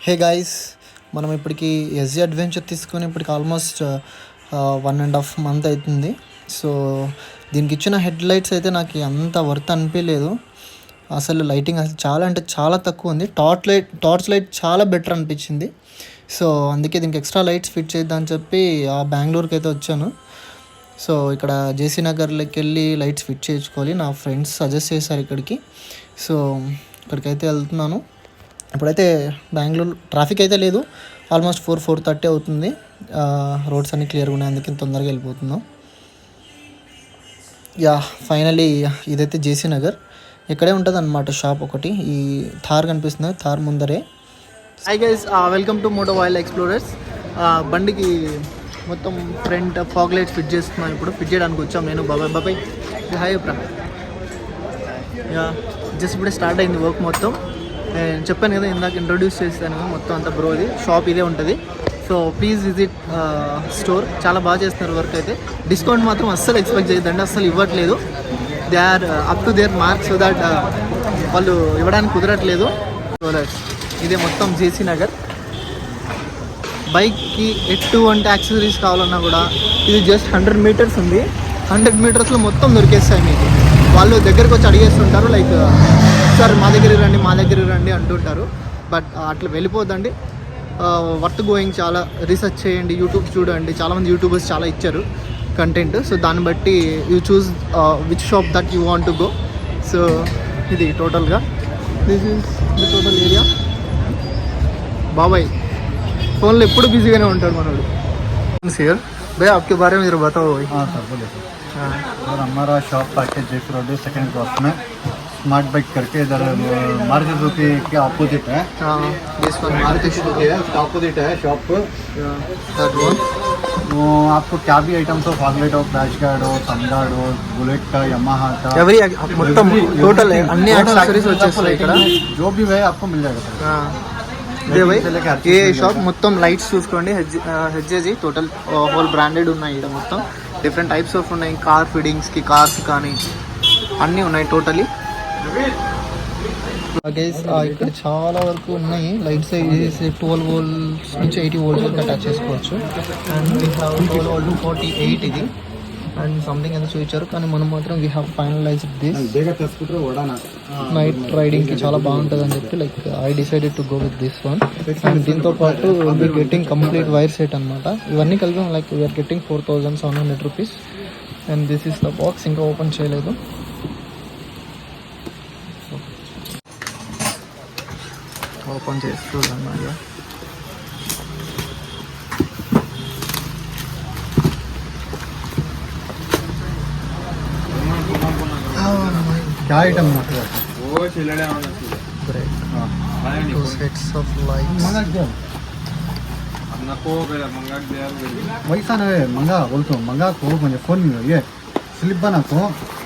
Hey guys, మనం ఇప్పటికి SG adventure తీసుకొని ఇప్పటికి ఆల్మోస్ట్ 1.5 month అవుతుంది. సో దీనికి ఇచ్చిన హెడ్ లైట్స్ అయితే నాకు అంత వర్త్ అనిపించలేదు. అసలు లైటింగ్ అసలు చాలా అంటే చాలా తక్కువ ఉంది. టార్చ్ లైట్ చాలా బెటర్ అనిపించింది. సో అందుకే దీనికి ఎక్స్ట్రా లైట్స్ ఫిట్ చేద్దామని చెప్పి బెంగళూరుకి అయితే వచ్చాను. సో ఇక్కడ జేసీ నగర్లోకి వెళ్ళి లైట్స్ ఫిట్ చేయించుకోవాలి. నా ఫ్రెండ్స్ సజెస్ట్ చేశారు ఇక్కడికి. సో ఇక్కడికైతే వెళ్తున్నాను. ఇప్పుడైతే బెంగళూరు ట్రాఫిక్ అయితే లేదు. ఆల్మోస్ట్ 4:30 అవుతుంది. రోడ్స్ అన్నీ క్లియర్గా ఉన్నాయి, అందుకే తొందరగా వెళ్ళిపోతున్నాం. ఫైనలీ ఇదైతే జేసీ నగర్. ఇక్కడే ఉంటుంది అన్నమాట షాప్ ఒకటి. ఈ థార్ కనిపిస్తుంది, థార్ ముందరే. Hi guys, welcome to Moto Wild Explorers. బండికి మొత్తం ఫ్రంట్ ఫాగ్ లైట్స్ ఫిట్ చేస్తున్నాం. ఇప్పుడు ఫిట్ చేయడానికి వచ్చాం నేను, బాబాయ్. హాయ్ అప్రా. జస్ట్ ఇప్పుడే స్టార్ట్ అయింది వర్క్ మొత్తం. నేను చెప్పాను కదా, ఇందాక ఇంట్రొడ్యూస్ చేస్తాను మొత్తం అంతా. బ్రోది షాప్ ఇదే ఉంటుంది. So please visit store. చాలా బాగా చేస్తున్నారు వర్క్ అయితే. డిస్కౌంట్ మాత్రం అస్సలు ఎక్స్పెక్ట్ చేయొద్దండి, అస్సలు ఇవ్వట్లేదు. They are up to their mark, so that వాళ్ళు ఇవ్వడానికి కుదరట్లేదు. ఇదే మొత్తం జేసీ నగర్. బైక్కి ఎటువంటి యాక్సెసరీస్ కావాలన్నా కూడా ఇది జస్ట్ 100 meters ఉంది. 100 metersలో మొత్తం దొరికేస్తాయి మీకు. వాళ్ళు దగ్గరకు వచ్చి అడిగేస్తుంటారు, లైక్ సార్ మా దగ్గరికి రండి అంటుంటారు. బట్ అట్లా వెళ్ళిపోద్దండి. Worth going. చాలా రీసెర్చ్ చేయండి, యూట్యూబ్ చూడండి. చాలామంది యూట్యూబర్స్ చాలా ఇచ్చారు కంటెంట్. సో దాన్ని బట్టి you choose which shop that you want to go. So ఇది టోటల్గా this is the total area. బాబాయ్ ఫోన్లో ఎప్పుడు బిజీగానే ఉంటాడు మనోడు. సియర్ भैया आपके बारे में जरा बताओ भाई. हाँ सर बोलिए सर. और हमारा shop package JP road 2nd cross में स्मार्ट बाइक करके इधर मारुति सुजुकी के ऑपोजिट है. दिस वन मारुति सुजुकी है, ऑपोजिट है शॉप. That one. वो आपको क्या भी आइटम्स हो, फॉगलाइट हो, क्रैश गार्ड हो, सनगार्ड हो, बुलेट का, यमाहा का, एवरी మొత్తం టోటల్ అన్ని యాక్సెసరీస్ వచ్చేస్తాయి ఇక్కడ. जो भी है आपको मिल जाएगा सर. ఇదే భయ్ ఏ షాప్. మొత్తం లైట్స్ చూసుకోండి, హెచ్జేజీ టోటల్ హోల్ బ్రాండెడ్ ఉన్నాయి ఇక్కడ. మొత్తం డిఫరెంట్ టైప్స్ ఆఫ్ ఉన్నాయి. కార్ ఫిట్టింగ్స్కి, కార్స్ కానీ అన్నీ ఉన్నాయి టోటలీ. ఇక్కడ చాలా వరకు ఉన్నాయి లైట్స్. 12 volts నుంచి 80 volts వరకు అటాచ్ చేసుకోవచ్చు. అండ్ వీ హ్యావ్ 48 ఇది అండ్ సంథింగ్ ఏదో చూపించారు, కానీ మనం మాత్రం we have finalised this. Night రైడింగ్కి చాలా బాగుంటుంది అని చెప్పి like I decided to go with this one. And దీంతో పాటు will be getting complete wire set అనమాట. ఇవన్నీ కలిపి like we are getting 4,700 rupees. And this is the box. ఇంకా ఓపెన్ చేయలేదు. ఓపెన్ చేసి చూడన్నమాట. क्या आइटम मतलब वो ब्रेक, 2 sets of lights. वैसा नहीं है मंगा बोलते हो. मंगा को मुझे फोन में ये स्लिप बना को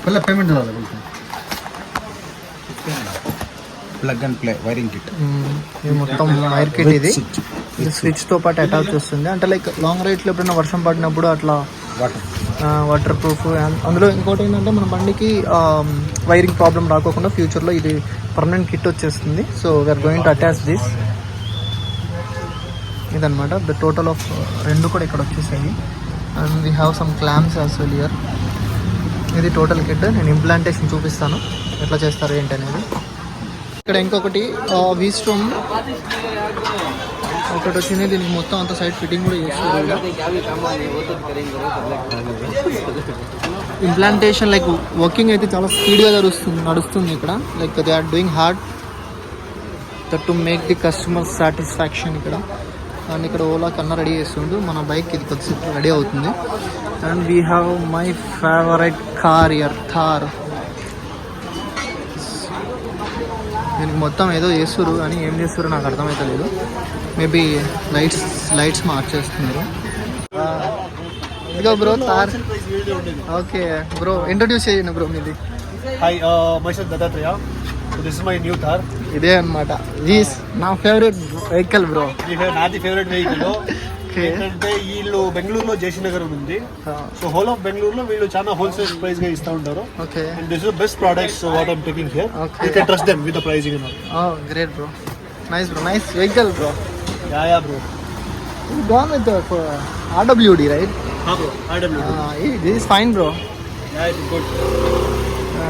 पहले पेमेंट डाला बोलते हैं. Plug and play wiring kit. ఇది మొత్తం వైర్ కిట్. ఇది స్విచ్తో పాటు అటాచ్ వస్తుంది. అంటే లైక్ లాంగ్ రైడ్స్లో ఎప్పుడైనా వర్షం పడినప్పుడు అట్లా వాటర్ ప్రూఫ్. అందులో ఇంకోటి ఏంటంటే మన బండికి వైరింగ్ ప్రాబ్లం రాకోకుండా ఫ్యూచర్లో ఇది పర్మనెంట్ కిట్ వచ్చేస్తుంది. So we are going to attach this. ఇదనమాట ద టోటల్ ఆఫ్ 2 కూడా ఇక్కడ వచ్చేసాయి. And we have some clamps as well here. ఇది టోటల్ కిట్. నేను ఇంప్లాంటేషన్ చూపిస్తాను ఎట్లా చేస్తారు ఏంటి అనేది. ఇక్కడ ఇంకొకటి వీస్ట్రోమ్ ఒకటి వచ్చింది. దీనికి మొత్తం అంత సైడ్ ఫిట్టింగ్ కూడా చేస్తారు. ఇంప్లాంటేషన్ లైక్ వర్కింగ్ అయితే చాలా స్పీడ్గా నడుస్తుంది ఇక్కడ. Like they are doing hard that to make the customer satisfaction ఇక్కడ. అండ్ ఇక్కడ ఓలా కన్నా రెడీ చేస్తుండు. మన బైక్ ఇది కొద్దిసేపు రెడీ అవుతుంది. And we have my favourite car here, Thar. దీనికి మొత్తం ఏదో చేస్తారు, కానీ ఏం చేస్తారో నాకు అర్థమవుతలేదు. మేబీ లైట్స్ మార్చేస్తున్నారు. ఇదిగో bro Thar. Okay bro, introduce చేయండి బ్రో మీది. Hi, myself Dattatreya. This is my new Thar. ఇదే అనమాట. ఈస్ నా ఫేవరెట్ వెహికల్ బ్రో. నాది ఫేవరెట్ వెహికల్. ఏంటంటే వీళ్ళు బెంగళూరులో జేసీ నగర్ ఉంది. సో హోల్ ఆఫ్ బెంగళూరులో వీళ్ళు చాలా హోల్సేల్ ప్రైస్ గా ఇస్తూ ఉంటారు. And this is best products what I'm taking here. You can trust them with the pricing. Great bro. Nice bro, nice vehicle bro. Yeah, bro. Gone with the RWD, right? हाँ bro, RW. This is fine, bro. Yeah, it's good.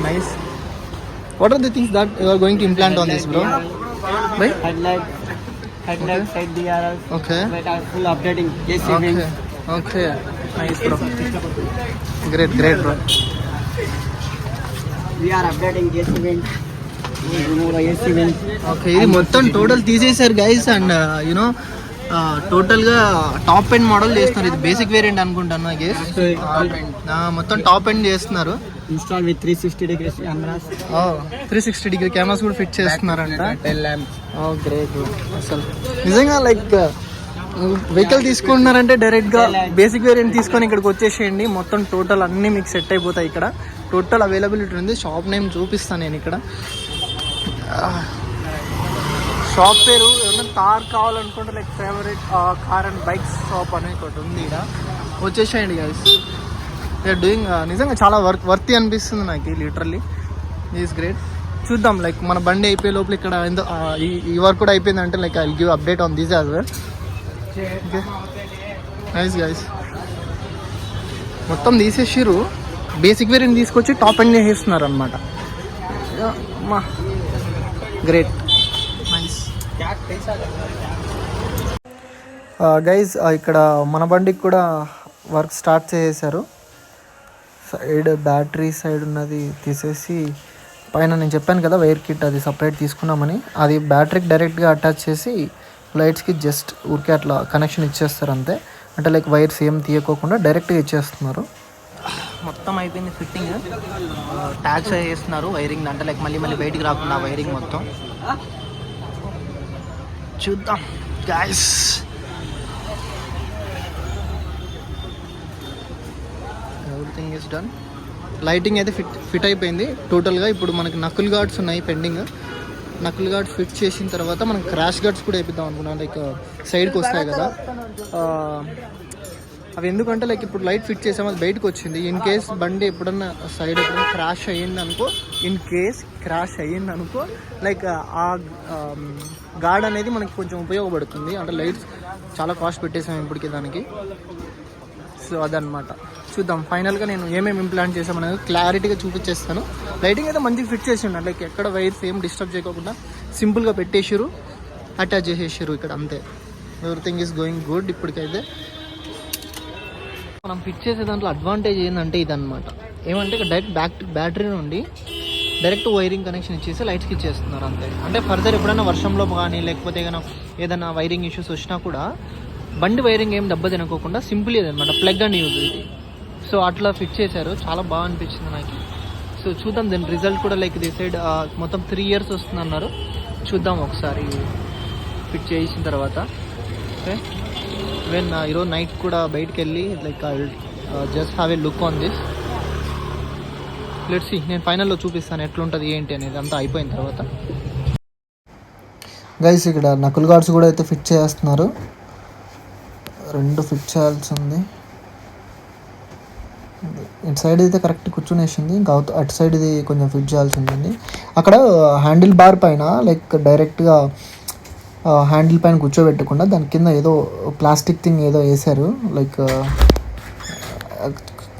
Nice. What are the things that you are going to implant on this, bro? Right? Headlight, side DRLs. Okay. That are full updating. AC wings. Okay. Nice, bro. Great, bro. We are updating AC wings. We remove the AC wings. Okay, ఇది మొత్తం total తీసేసారు guys. And you know టోటల్గా top end model చేస్తున్నారు. ఇది basic variant అనుకుంటాను guys. మొత్తం top end చేస్తున్నారు. Install with 360 degrees cameras. 360 degree cameras కూడా ఫిట్ చేస్తున్నారంట. 10 lamps. గ్రేట్. అసలు నిజంగా లైక్ వెహికల్ తీసుకుంటున్నారంటే డైరెక్ట్గా బేసిక్ వేరియంట్ తీసుకొని ఇక్కడికి వచ్చేసేయండి. మొత్తం టోటల్ అన్నీ మీకు సెట్ అయిపోతాయి. ఇక్కడ టోటల్ అవైలబిలిటీ ఉంది. షాప్ నేమ్ చూపిస్తాను నేను ఇక్కడ. షాప్ పేరు ఏమన్నా కార్ కావాలనుకుంటే like favourite car and bikes shop అనేది ఒకటి ఉంది. ఇక్కడ వచ్చేసేయండి గైస్. దే ఆర్ డూయింగ్ నిజంగా చాలా వర్తి అనిపిస్తుంది నాకు లిటరల్లీ. Is great. చూద్దాం లైక్ మన బండి అయిపోయే లోపల ఇక్కడ ఈ వర్క్ కూడా అయిపోయింది అంటే like I will give update on this as well. Okay, nice guys. మొత్తం తీసేసిర్రు. బేసిక్ వేరియంట్ తీసుకొచ్చి టాప్ ఎండ్ చేసేస్తున్నారు అనమాట. Great, nice guys. ఇక్కడ మన బండికి కూడా వర్క్ స్టార్ట్ చేసేసారు. సైడ్ బ్యాటరీ సైడ్ ఉన్నది తీసేసి పైన నేను చెప్పాను కదా వైర్ కిట్ అది సపరేట్ తీసుకున్నామని, అది బ్యాటరీకి డైరెక్ట్గా అటాచ్ చేసి లైట్స్కి జస్ట్ ఊరికే అట్లా కనెక్షన్ ఇచ్చేస్తారు అంతే. అంటే లైక్ వైర్స్ ఏం తీయకోకుండా డైరెక్ట్గా ఇచ్చేస్తున్నారు. మొత్తం అయిపోయింది ఫిట్టింగ్. ట్యాగ్స్ చేస్తున్నారు వైరింగ్ అంటే లైక్ మళ్ళీ బయటికి రాకుండా వైరింగ్ మొత్తం. చూద్దాం guys. Everything is done. Lighting అయితే ఫిట్ అయిపోయింది టోటల్గా. ఇప్పుడు మనకి నకుల్ గార్డ్స్ ఉన్నాయి పెండింగ్. నకుల్ గార్డ్స్ ఫిట్ చేసిన తర్వాత మనం క్రాష్ గార్డ్స్ కూడా వేపిద్దాం అనుకున్నాం. లైక్ సైడ్కి వస్తాయి కదా అవి. ఎందుకంటే లైక్ ఇప్పుడు లైట్ ఫిట్ చేసాము, అది బయటకు వచ్చింది. ఇన్ కేస్ బండి ఎప్పుడన్నా సైడ్ ఎప్పుడన్నా క్రాష్ అయ్యింది అనుకో లైక్ ఆ గార్డ్ అనేది మనకి కొంచెం ఉపయోగపడుతుంది. అంటే లైట్స్ చాలా కాస్ట్ పెట్టేసాము ఇప్పటికి దానికి. సో అదనమాట. చూద్దాం ఫైనల్గా నేను ఏమేమి ఇంప్లాంట్ చేసామనేది క్లారిటీగా చూపించేస్తాను. లైటింగ్ అయితే మంచిగా ఫిట్ చేసి ఉన్నాను. లైక్ ఎక్కడ వైర్స్ ఏం డిస్టర్బ్ చేయకుండా సింపుల్గా పెట్టేసారు, అటాచ్ చేసేసారు ఇక్కడ అంతే. Everything is going good. ఇప్పటికైతే మనం ఫిట్ చేసే దాంట్లో అడ్వాంటేజ్ ఏంటంటే ఇదన్నమాట. ఏమంటే ఇక్కడ డైరెక్ట్ బ్యాటరీ నుండి డైరెక్ట్ వైరింగ్ కనెక్షన్ ఇచ్చేసి లైట్స్కి ఇచ్చేస్తున్నారు అంతే. అంటే ఫర్దర్ ఎప్పుడైనా వర్షంలో కానీ లేకపోతే ఏదైనా వైరింగ్ ఇష్యూస్ వచ్చినా కూడా బండి వైరింగ్ ఏం దెబ్బ తినకోకుండా సింపుల్ ఇదనమాట, ప్లగ్ అండ్ యూజ్ ఇది. సో అట్లా ఫిట్ చేశారు, చాలా బాగా అనిపించింది నాకు. సో చూద్దాం దీని రిజల్ట్ కూడా. లైక్ ది సైడ్ మొత్తం 3 years వస్తుంది అన్నారు. చూద్దాం ఒకసారి ఫిట్ చేసిన తర్వాత. ఓకే, ఈవెన్ ఈరోజు నైట్ కూడా బయటకు వెళ్ళి like I will just have a look on this. Let's see. నేను ఫైనల్లో చూపిస్తాను ఎట్లుంటుంది ఏంటి అనేది అంతా అయిపోయిన తర్వాత. గైస్ ఇక్కడ నకుల్ గార్డ్స్ కూడా అయితే ఫిట్ చేస్తున్నారు. 2 ఫిట్ చేయాల్సి ఉంది. ఇటు సైడ్ అయితే కరెక్ట్ కూర్చునేసింది, ఇంకా అటు సైడ్ ఇది కొంచెం ఫిట్ చేయాల్సి ఉంటుంది. అక్కడ హ్యాండిల్ బార్ పైన లైక్ డైరెక్ట్గా హ్యాండిల్ పైన కూర్చోబెట్టకుండా దాని కింద ఏదో ప్లాస్టిక్ థింగ్ ఏదో వేసారు. లైక్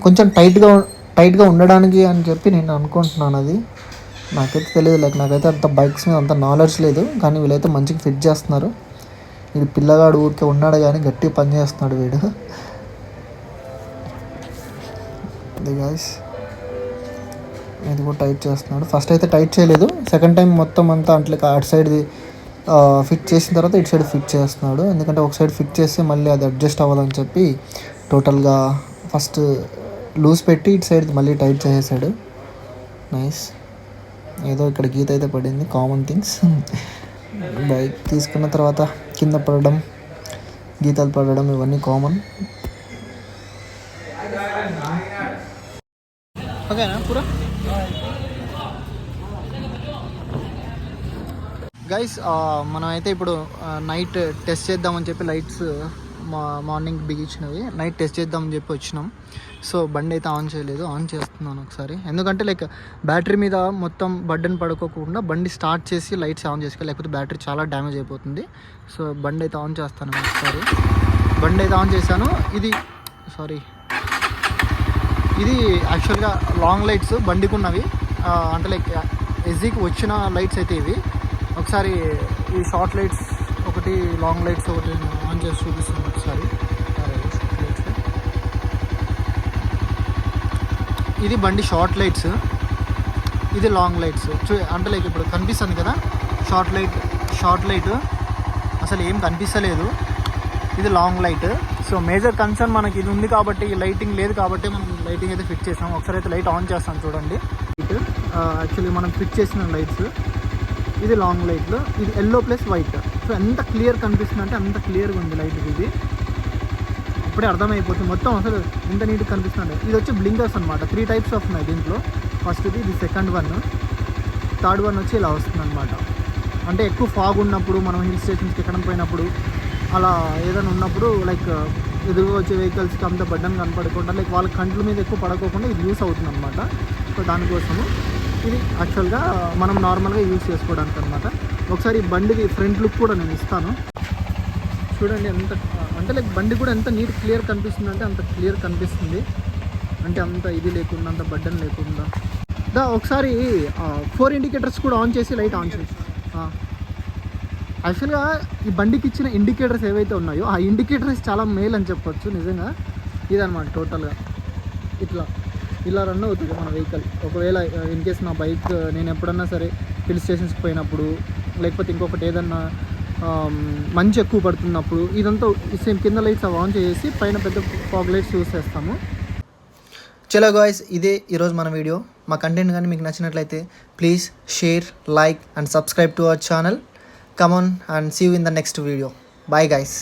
కొంచెం టైట్గా ఉండడానికి అని చెప్పి నేను అనుకుంటున్నాను. అది నాకైతే తెలియదు. లైక్ నాకైతే అంత బైక్స్ మీద అంత నాలెడ్జ్ లేదు, కానీ వీళ్ళైతే మంచిగా ఫిట్ చేస్తున్నారు. వీడు పిల్లగాడు ఊరికే ఉన్నాడు కానీ గట్టిగా పని చేస్తున్నాడు వీడు. గైస్ ఇది కూడా టైట్ చేస్తున్నాడు. ఫస్ట్ అయితే టైట్ చేయలేదు, సెకండ్ టైం మొత్తం అంతా అంటే అటు సైడ్ది ఫిట్ చేసిన తర్వాత ఇటు సైడ్ ఫిట్ చేస్తున్నాడు. ఎందుకంటే ఒక సైడ్ ఫిట్ చేస్తే మళ్ళీ అది అడ్జస్ట్ అవ్వాలని చెప్పి టోటల్గా ఫస్ట్ లూజ్ పెట్టి ఇటు సైడ్ మళ్ళీ టైట్ చేసేసాడు. నైస్. ఏదో ఇక్కడ గీత అయితే పడింది, కామన్ థింగ్స్. బైక్ తీసుకున్న తర్వాత కింద పడడం, గీతలు పడడం ఇవన్నీ కామన్. ఓకేనా పూరా గైస్? మనం అయితే ఇప్పుడు నైట్ టెస్ట్ చేద్దామని చెప్పి లైట్స్ మార్నింగ్ బిగించినవి నైట్ టెస్ట్ చేద్దామని చెప్పి వచ్చినాం. సో బండి అయితే ఆన్ చేయలేదు, ఆన్ చేస్తున్నాను ఒకసారి. ఎందుకంటే లైక్ బ్యాటరీ మీద మొత్తం బర్డెన్ పడుకోకుండా బండి స్టార్ట్ చేసి లైట్స్ ఆన్ చేసుకోవాలి, లేకపోతే బ్యాటరీ చాలా డ్యామేజ్ అయిపోతుంది. సో బండి అయితే ఆన్ చేస్తాను ఒకసారి. బండి అయితే ఆన్ చేశాను. ఇది యాక్చువల్గా లాంగ్ లైట్స్ బండికి ఉన్నవి, అంటే లైక్ ఎస్జీకి వచ్చిన లైట్స్ అయితే ఇవి. ఒకసారి ఈ షార్ట్ లైట్స్ ఒకటి, లాంగ్ లైట్స్ ఒకటి ఆన్ చేసి చూపిస్తాను ఒకసారి. ఇది బండి షార్ట్ లైట్స్, ఇది లాంగ్ లైట్స్. అంటే లైక్ ఇప్పుడు కనిపిస్తుంది కదా షార్ట్ లైట్ అసలు ఏం కనిపిస్తలేదు. ఇది long light. So major concern మనకి ఇది ఉంది కాబట్టి, లైటింగ్ లేదు కాబట్టి మనం లైటింగ్ అయితే ఫిట్ చేసాం. ఒకసారి అయితే లైట్ ఆన్ చేస్తాం చూడండి. యాక్చువల్లీ మనం ఫిట్ చేసిన లైట్స్, ఇది లాంగ్ లైట్లో, ఇది ఎల్లో ప్లస్ వైట్. సో ఎంత క్లియర్ కనిపిస్తుంది అంటే అంత క్లియర్గా ఉంది లైట్. ఇది అప్పుడే అర్థమైపోతుంది మొత్తం అసలు ఎంత నీట్గా కనిపిస్తుంది. ఇది వచ్చి బ్లింకర్స్ అనమాట. 3 టైప్స్ ఆఫ్ ఉన్నాయి దీంట్లో. ఫస్ట్ది, ఇది సెకండ్ వన్, థర్డ్ వన్ వచ్చి ఇలా వస్తుంది అనమాట. అంటే ఎక్కువ ఫాగ్ ఉన్నప్పుడు, మనం హిల్ స్టేషన్స్కి ఎక్కడ పోయినప్పుడు అలా ఏదైనా ఉన్నప్పుడు, లైక్ ఎదురుగా వచ్చే వెహికల్స్కి అంత బడ్డన్ కనపడకుండా, లైక్ వాళ్ళ కంట్ల మీద ఎక్కువ పడకోకుండా ఇది యూస్ అవుతుంది అనమాట. సో దానికోసము ఇది యాక్చువల్గా మనం నార్మల్గా యూజ్ చేసుకోవడానికి అనమాట. ఒకసారి బండిది ఫ్రంట్ లుక్ కూడా నేను ఇస్తాను చూడండి. అంటే లైక్ బండి కూడా ఎంత నీట్ క్లియర్ కనిపిస్తుంది అంటే అంత క్లియర్ కనిపిస్తుంది. అంటే అంత ఇది లేకుండా, అంత బడ్డన్ లేకుండా. ఒకసారి 4 ఇండికేటర్స్ కూడా ఆన్ చేసి లైట్ ఆన్ చేసి. యాక్చువల్గా ఈ బండికి ఇచ్చిన ఇండికేటర్స్ ఏవైతే ఉన్నాయో ఆ ఇండికేటర్స్ చాలా మేల్ అని చెప్పొచ్చు నిజంగా. ఇదనమాట టోటల్గా ఇలా రన్ అవుతుంది మన వెహికల్. ఒకవేళ ఇన్ కేస్ నా బైక్ నేను ఎప్పుడన్నా సరే హిల్ స్టేషన్స్కి పోయినప్పుడు, లేకపోతే ఇంకొకటి ఏదన్నా మంచి ఎక్కువ పడుతున్నప్పుడు, ఇదంతా సేమ్ కింద లైట్స్ అవి ఆన్ చేసి పైన పెద్ద ఫాగ్ లైట్స్ యూస్ చేస్తాము. చలో గాయ్స్, ఇదే ఈరోజు మన వీడియో. మా కంటెంట్ కానీ మీకు నచ్చినట్లయితే please share, like and subscribe to our channel. Come on and see you in the next video. Bye guys.